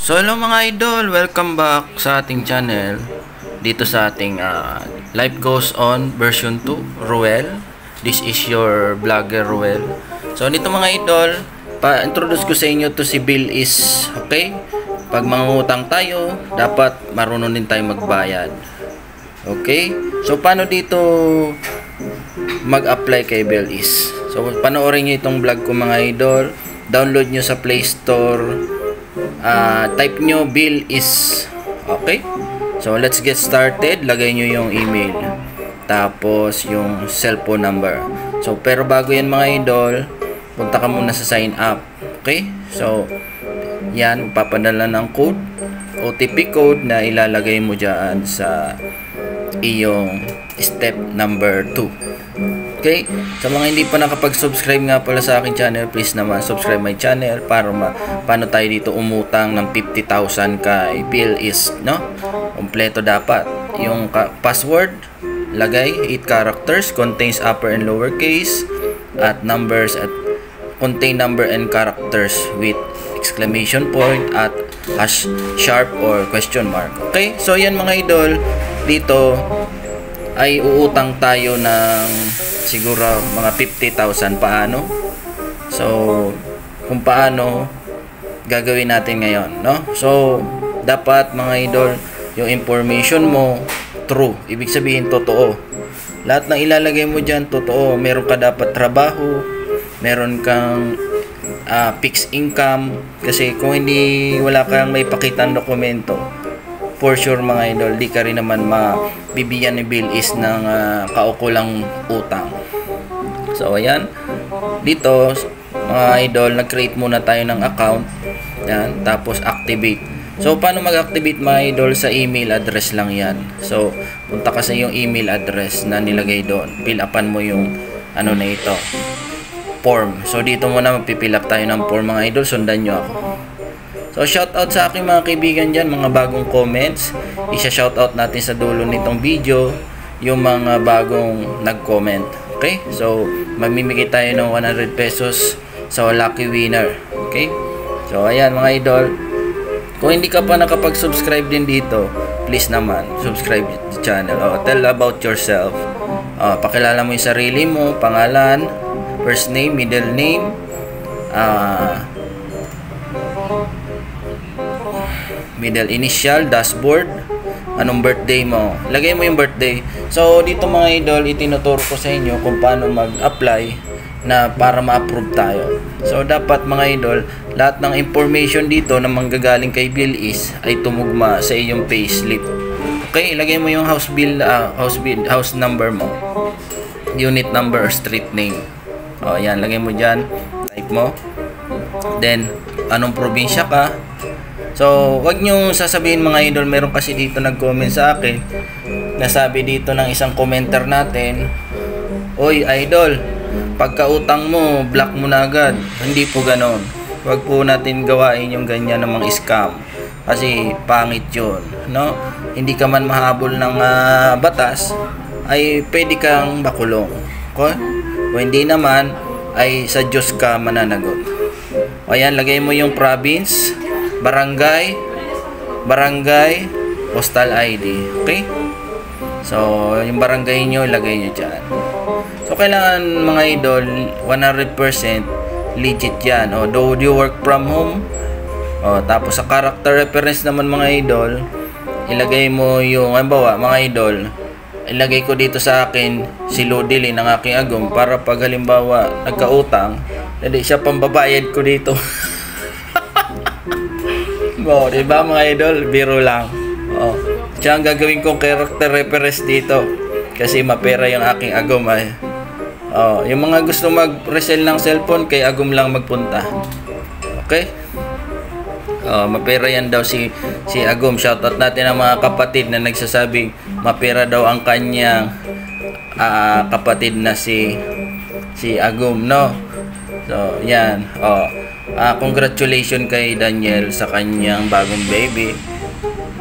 So hello mga idol, welcome back sa ating channel. Dito sa ating Life Goes On version 2, Ruel. This is your vlogger Ruel. So nito mga idol, pa-introduce ko sa inyo to si Bill Is. Okay? Pag mangungutang tayo, dapat marunong din tayo magbayad. Okay? So paano dito mag-apply kay Bill Is? So panoorin nyo itong vlog ko mga idol. Download nyo sa Play Store. Type nyo Bill Is. Okay? So let's get started. Lagay nyo yung email, tapos yung cellphone number. So pero bago yan mga idol, punta ka muna sa sign up. Okay? So yan, papadala ng code, OTP code na ilalagay mo dyan sa iyong step number 2. Okay? Sa mga hindi pa nakapag-subscribe nga pala sa akin channel, please naman subscribe my channel para paano tayo dito umutang ng 50,000 kay Bill Is, no? Kompleto dapat. Yung password, lagay 8 characters, contains upper and lower case, at numbers at contain number and characters with exclamation point at hash sharp or question mark. Okay? So yan mga idol, dito ay uutang tayo ng siguro mga 50,000. Paano? So kung paano gagawin natin ngayon, no? So dapat mga idol, yung information mo true, ibig sabihin totoo. Lahat ng ilalagay mo dyan totoo. Meron ka dapat trabaho, meron kang fixed income, kasi kung hindi, wala kang may pakitang dokumento, for sure mga idol, di ka rin naman mabibigyan ni Bill Is ng kaukulang utang. So ayan, dito mga idol, nag-create muna tayo ng account. Yan, tapos activate. So paano mag-activate mga idol? Sa email address lang yan. So punta ka sa yung email address na nilagay doon, fill upan mo yung ano na ito, form. So dito muna magpipill up tayo ng form mga idol, sundan nyo ako. So shoutout sa aking mga kaibigan dyan, mga bagong comments. Isa-shoutout natin sa dulo nitong video yung mga bagong nag-comment. Okay? So mamimigay tayo ng 100 pesos sa lucky winner. Okay? So ayan mga idol, kung hindi ka pa nakapag-subscribe din dito, please naman subscribe the channel. Tell about yourself. Pakilala mo yung sarili mo, pangalan, first name, middle name, middle initial, dashboard, anong birthday mo, lagay mo yung birthday. So dito mga idol, itinuturo ko sa inyo kung paano mag-apply na para ma-approve tayo. So dapat mga idol, lahat ng information dito na manggagaling kay Bill Is ay tumugma sa iyong payslip. Okay, ilagay mo yung house number mo, unit number or street name. Yan, lagay mo dyan, type mo, then anong probinsya ka. So wag nyo sasabihin mga idol, meron kasi dito nag-comment sa akin, nasabi dito ng isang commenter natin, oy idol, pagkautang mo block mo na agad. Hindi po ganon. Wag po natin gawain yung ganyan ng mga scam, kasi pangit yun, no? Hindi ka man mahabol ng batas, ay pwede kang makulong. Okay? O hindi naman, ay sa Diyos ka mananagot. Ayan, lagay mo yung province, barangay, postal ID. Okay? So yung barangay nyo, ilagay nyo dyan. So kailangan mga idol 100% legit yan. Do you work from home? Tapos sa character reference naman mga idol, ilagay mo yung, halimbawa mga idol, ilagay ko dito sa akin si Lodili ng aking agom, para pag halimbawa nagkautang, hindi siya pambabayad ko dito. Diba mga idol, biro lang. Siya ang gagawin kong character reference dito, kasi mapera yung aking agom ay. Yung mga gusto mag-resell ng cellphone, kay agom lang magpunta. Okay? Mapera yan daw si agom. Shoutout natin ang mga kapatid na nagsasabing mapera daw ang kanyang kapatid na si agom, no? So yan. Congratulations kay Daniel sa kanyang bagong baby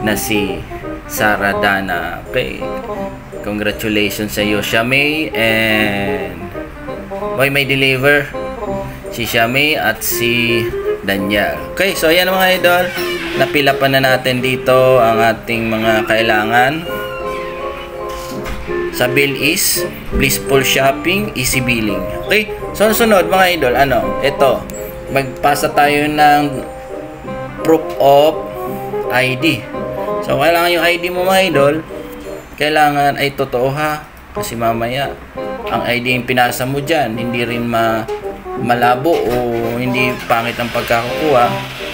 na si Sarah Dana. Okay? Congratulations sa iyo, Shamay, and may deliver si Shamay at si Daniel. Okay, so ayan mga idol, napila pa na natin dito ang ating mga kailangan. Sa bill is blissful shopping, easy billing. Okay, so sunod mga idol, ito, magpasa tayo ng proof of ID. So kailangan yung ID mo mga idol, kailangan ay totoo ha, kasi mamaya ang ID yung pinasa mo dyan, hindi rin malabo o hindi pangit ang pagkakakuha,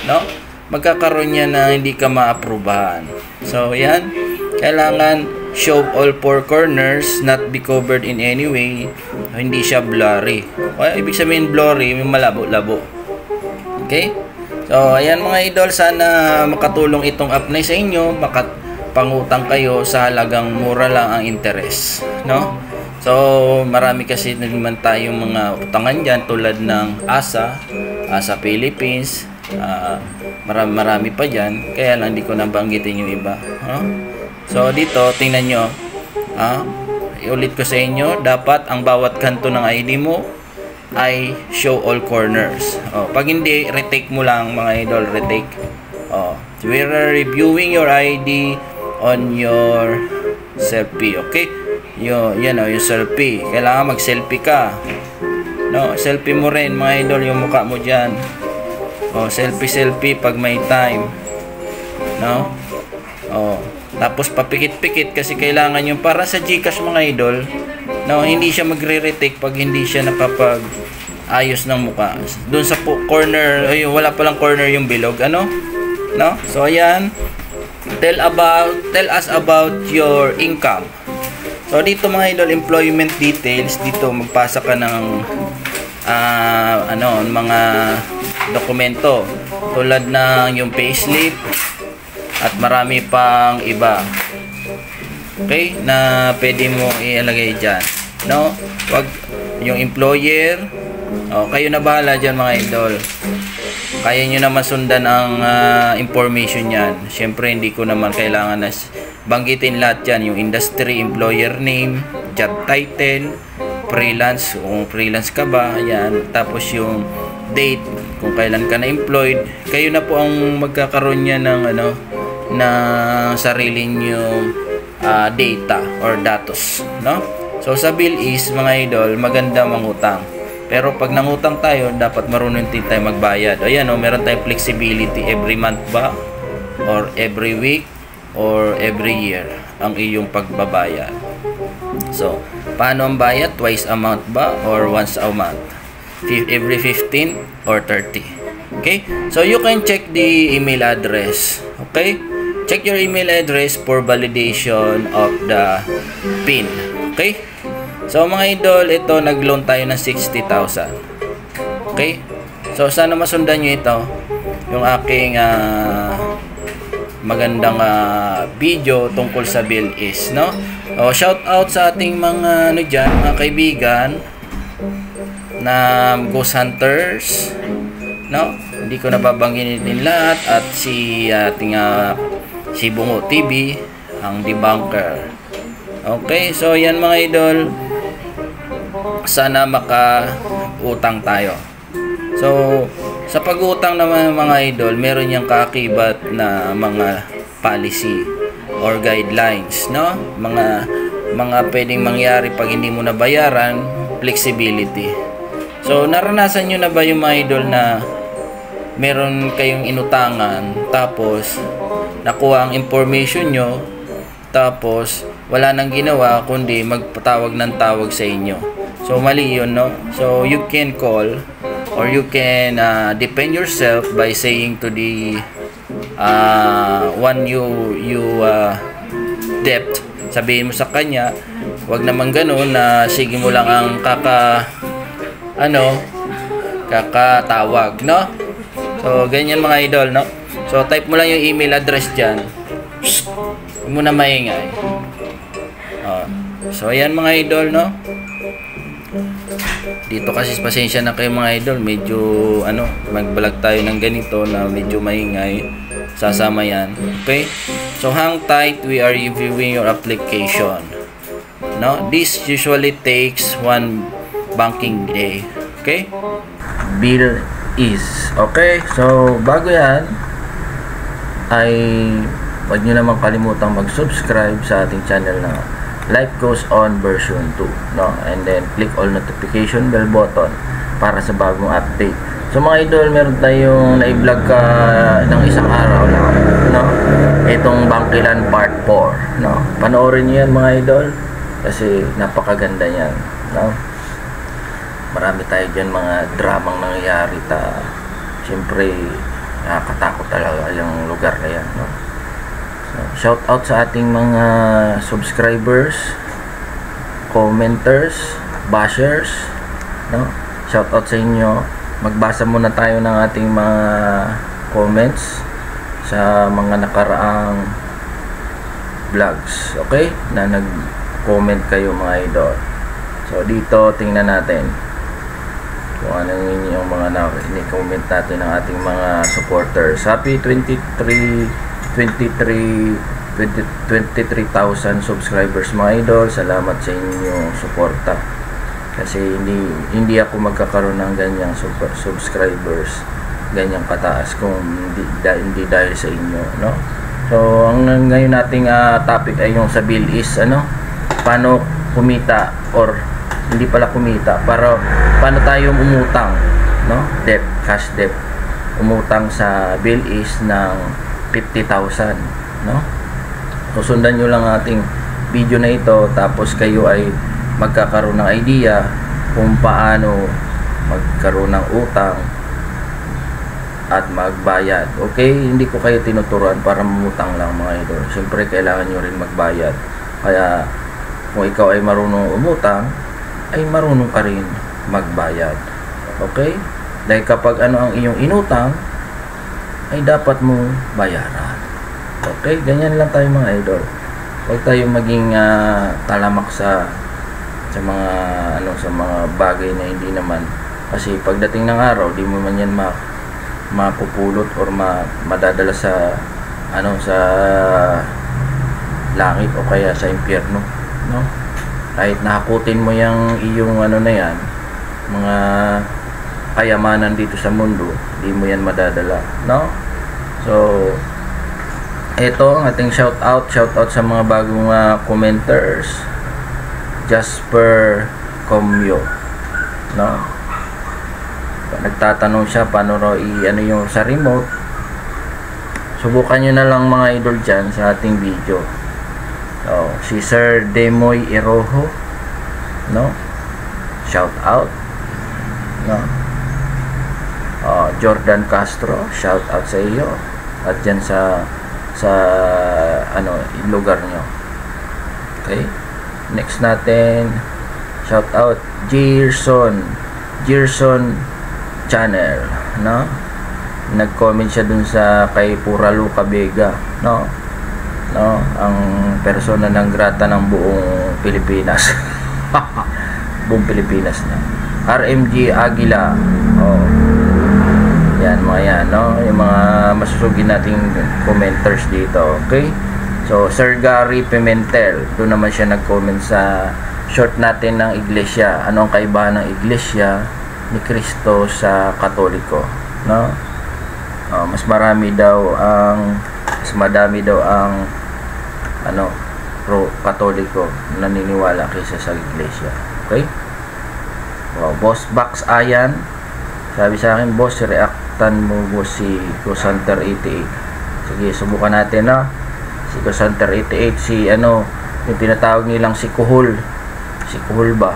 no? Magkakaroon yan na hindi ka maaprubahan. So yan, kailangan show all four corners, not be covered in any way, hindi siya blurry. Kaya ibig sabihin blurry, may malabo-labo. Okay? So ayan mga idol, sana makatulong itong app na sa inyo, makapangutang kayo sa halagang mura lang ang interest, no? So marami kasi naman tayong mga utangan dyan tulad ng ASA Philippines, marami pa dyan, kaya lang hindi ko nabanggitin yung iba, no? So dito tingnan nyo, iulit ko sa inyo, dapat ang bawat kanto ng ID mo ay show all corners. Pag hindi, retake mo lang mga idol, retake. We are reviewing your ID on your selfie, okay? Yung selfie, kailangan mag-selfie ka, no? Selfie mo rin mga idol yung mukha mo dyan. Selfie pag may time, no? Tapos papikit-pikit kasi kailangan yung para sa GCash mga idol, no? Hindi siya magre-retake pag hindi siya nakapag-ayos ng mukha. Doon sa corner, wala palang corner yung bilog, no? So ayan, tell us about your income. So dito mga idol, employment details, dito magpasa ka ng mga dokumento tulad ng yung payslip at marami pang iba, okay, na pwede mo ilagay dyan, no? Wag yung employer, kayo na bahala dyan mga idol, kaya nyo naman sundan ang information yan. Syempre hindi ko naman kailangan na banggitin lahat yan, yung industry, employer name, job title, freelance, kung freelance ka ba, yan. Tapos yung date, kung kailan ka na employed, kayo na po ang magkakaroon niya ng sarili nyo data or datos, no? So sa bill is mga idol, maganda mangutang, pero pag nangutang tayo, dapat marunong din tayo magbayad. Ayan, meron tayong flexibility, every month ba or every week or every year ang iyong pagbabayad. So paano ang bayad? Twice a month ba or once a month? Every 15 or 30. Okay, so you can check the email address. Okay, check your email address for validation of the PIN. Okay, so mga idol, ito nag-loan tayo ng 60,000. Okay, so sana masundan nyo ito, yung aking magandang video tungkol sa bill is, no? Shout out sa ating mga mga kaibigan na Ghost Hunters, no? Hindi ko nababanggitin lahat, at si ating si Bungo TV, ang debunker. Okay, so yan mga idol, sana maka-utang tayo. So sa pag-utang naman mga idol, meron yang kaakibat na mga policy or guidelines, no? Mga pwedeng mangyari pag hindi mo nabayaran, flexibility. So naranasan nyo na ba yung mga idol na meron kayong inutangan, tapos nakuha ang information nyo, tapos wala nang ginawa kundi magpatawag ng tawag sa inyo? So mali yun, no? So you can call or you can defend yourself by saying to the one you debt, sabihin mo sa kanya, wag naman ganun, na sige mo lang ang kakatawag, no? So ganyan mga idol, no? So type mo lang yung email address dyan, huwag mo na maingay. So ayan mga idol, no? Dito kasi pasensya na kayo mga idol, medyo mag-vlog tayo ng ganito na medyo maingay, sasama yan. Okay, so hang tight, we are reviewing your application. No, this usually takes one banking day. Okay, bill is. Okay, so bago yan ay huwag nyo naman kalimutang mag-subscribe sa ating channel na Life Goes On version 2, no? And then click all notification bell button para sa bagong update. So mga idol, meron tayong na-vlog ng isang araw lang, no? Itong Bangkilan Part 4, no? Panoorin niyo yan mga idol kasi napakaganda niyan, no? Marami tayo dyan mga dramang nangyayari, siyempre nakakatakot talaga yung lugar na yan, no? So, shout out sa ating mga subscribers, commenters, bashers, no? Shout out sa inyo. Magbasa muna tayo ng ating mga comments sa mga nakaraang vlogs, okay? Na nag-comment kayo mga idol. So dito tingnan natin kung ano yung mga ni-comment natin ng ating mga supporters. Happy 23,000 subscribers mga idol. Salamat sa inyong suporta. Kasi hindi ako magkakaroon ng ganyang subscribers, ganyang kataas kung hindi dahil sa inyo, no? So ang ngayon nating topic ay yung sa bill is paano kumita or hindi pala kumita, paano tayo umutang, no? Debt, cash debt. Umutang sa bill is ng 50,000, no? Susundan nyo lang ating video na ito, tapos kayo ay magkakaroon ng idea kung paano magkaroon ng utang at magbayad. Okay, hindi ko kayo tinuturuan para mamutang lang mga idol. Siyempre kailangan nyo rin magbayad. Kaya kung ikaw ay marunong umutang, ay marunong ka rin magbayad. Okay? Dahil kapag ang iyong inutang, ay dapat mo bayaran. Okay? Ganyan lang tayo mga idol. Huwag tayo maging talamak sa mga sa mga bagay na hindi naman, kasi pagdating ng araw di mo man yan mapupulot or madadala sa sa langit o kaya sa impyerno, no? Kahit nahakutin mo yung iyong na yan, mga kayamanan dito sa mundo, di mo yan madadala, no? So ito ang ating shout out sa mga bagong commenters. Jasper Comyo, no? Nagtatanong siya paano raw yung sa remote. Subukan nyo na lang mga idol dyan sa ating video. So, si Sir Demoy Iroho, no? Shout out, no? Jordan Castro, shout out sa iyo at dyan sa lugar nyo. Okay? Next natin, shout out Gerson Channel, no? Nag-comment siya dun sa kay Pura Luca Vega, no? Ang persona ng grata ng buong Pilipinas. Buong Pilipinas na. RMG Aguila. Yan mga yan, no? Yung mga masusugin nating commenters dito, okay? So, Sir Gary Pimentel, doon naman siya nag-comment sa short natin ng iglesia. Ano ang kaibahan ng iglesia ni Kristo sa Katoliko, no? Mas madami daw ang pro-Katoliko naniniwala kaysa sa iglesia. Okay? Wow, Boss Bax Ayan, sabi sa akin, boss, reactan mo si Cosanter 88. Sige, subukan natin, no? Si Cosanter 88, yung tinatawag nilang si Kuhul ba?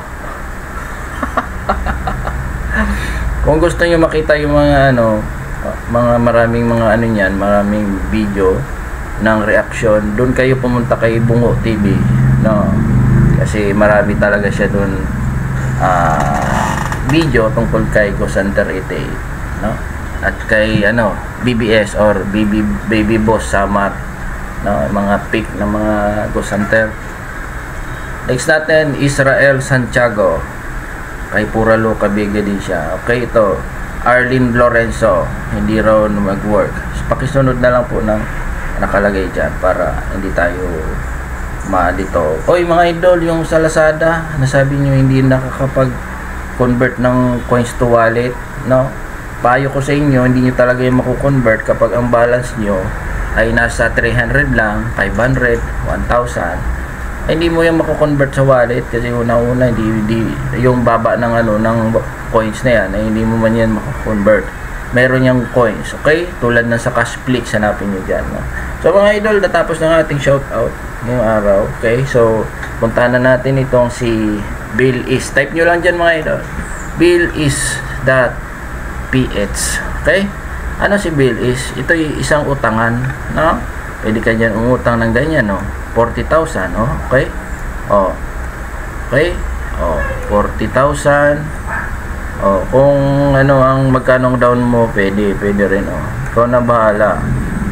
Kung gusto niyo makita yung mga maraming maraming video ng reaction, doon kayo pumunta kay Bungo TV, no? Kasi marami talaga siya doon video tungkol kay Cosanter 88, no? At kay BBS or Baby Boss Samar, no, mga pick ng mga Cosanter. Next natin, Israel Santiago, kay Pura Luca Vega din siya. Okay, ito Arlene Lorenzo, hindi raw mag-work. So, pakisunod na lang po ng nakalagay dyan para hindi tayo dito. Oy mga idol, yung sa Lazada, nasabi nyo hindi nakakapag-convert ng coins to wallet, no? payo ko sa inyo, hindi nyo talaga yung mako-convert kapag ang balance nyo ay nasa 300 lang, 500, 1,000. Ay, hindi mo yung mako-convert sa wallet kasi una-una hindi yung baba ng ng coins na yan ay hindi mo man yan mako-convert. Meron yung coins, okay? Tulad ng sa Cashflix, hanapin nyo dyan, no? So mga idol, natapos ng ating shoutout ngayong araw, okay? So puntahan na natin itong si Bill is. Type nyo lang dyan mga idol, billis.ph, okay? Ano si Bill is? Ito yung isang utangan, no? Pwede ka dyan umutang ng ganyan, no? 40,000, no? Okay? Oh. Okay? Oh, 40,000. Oh, kung ang magkano down mo, pwede rin, oh. Ikaw na bahala.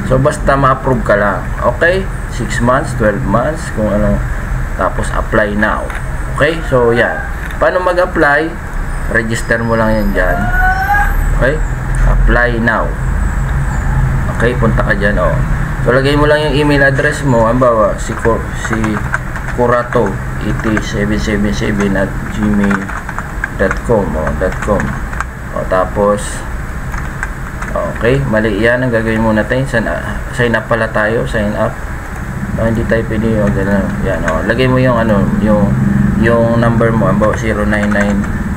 So basta ma-approve ka lang. Okay? 6 months, 12 months, kung ano. Tapos apply now. Okay? So yan. Paano mag-apply? Register mo lang yan dyan. Okay? Apply now. Okay, punta ka dyan, oh. So lagay mo lang yung email address mo. Halimbawa, si Curato8777@gmail.com, .com. O, tapos okay, mali yan. Ang gagawin muna tayo, sign up pala tayo, sign up. Hindi tayo pwede yung gano'n. Yan, o, lagay mo yung yung number mo, halimbawa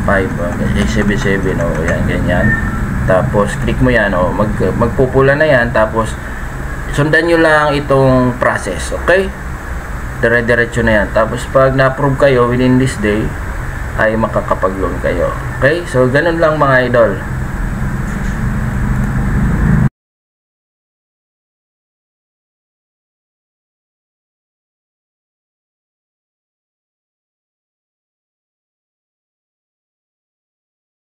0995-877, o, yan, ganyan. Tapos click mo yan, o, magpupula na yan. Tapos sundan nyo lang itong process, okay? Dire-diretso na yan. Tapos pag na-approve kayo within this day, ay makakapag-loan kayo. Okay? So ganun lang mga idol.